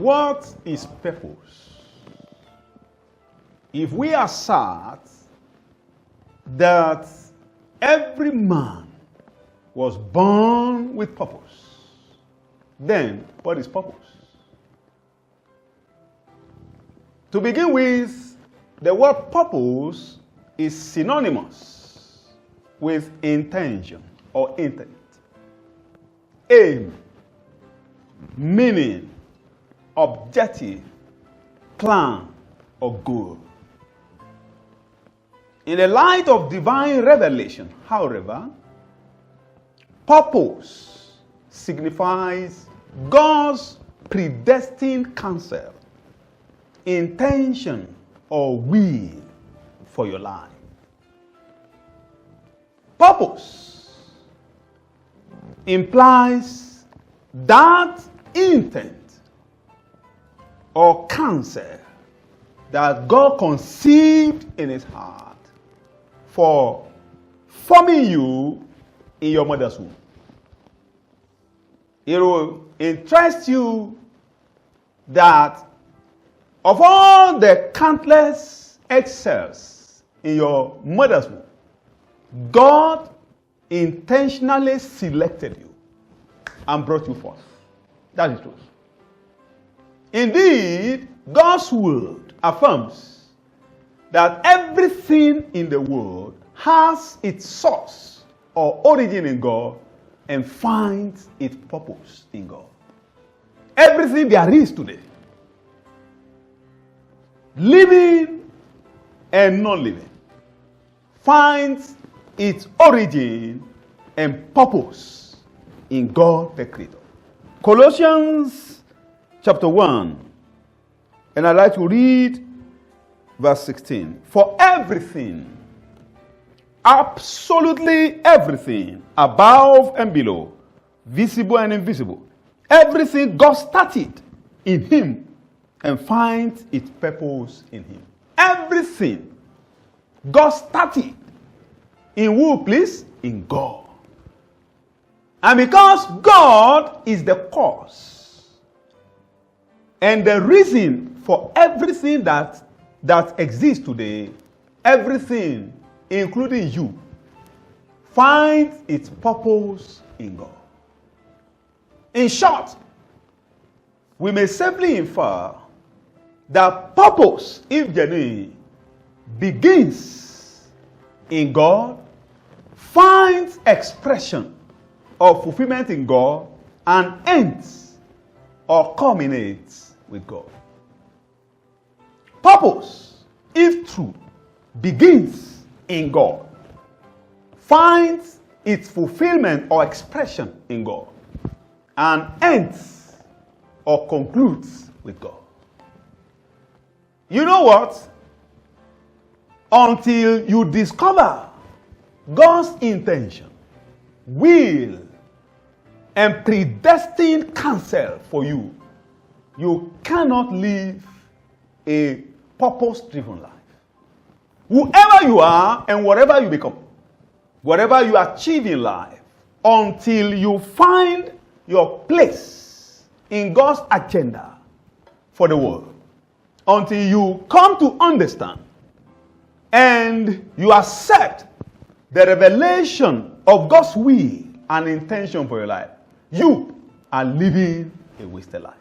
What is purpose? If we assert that every man was born with purpose, then what is purpose? To begin with, the word purpose is synonymous with intention or intent, aim, meaning, objective, plan, or goal. In the light of divine revelation, however, purpose signifies God's predestined counsel, intention, or will for your life. Purpose implies that intent or counsel that God conceived in his heart for forming you in your mother's womb. It will interest you that of all the countless egg cells in your mother's womb, God intentionally selected you and brought you forth. That is truth. Indeed, God's word affirms that everything in the world has its source or origin in God and finds its purpose in God. Everything there is today, living and non-living, finds its origin and purpose in God the Creator. Colossians chapter 1, and I'd like to read verse 16. For everything, absolutely everything, above and below, visible and invisible, everything God started in him and finds its purpose in him. Everything God started in who, please? In God. And because God is the cause and the reason for everything that exists today, everything, including you, finds its purpose in God. In short, we may safely infer that purpose, if genuine, begins in God, finds expression or fulfillment in God, and ends or culminates with God. Purpose, if true, begins in God, finds its fulfillment or expression in God, and ends or concludes with God. You know what? Until you discover God's intention, will, and predestined counsel for you, you cannot live a purpose-driven life. Whoever you are and whatever you become, whatever you achieve in life, until you find your place in God's agenda for the world, until you come to understand and you accept the revelation of God's will and intention for your life, you are living a wasted life.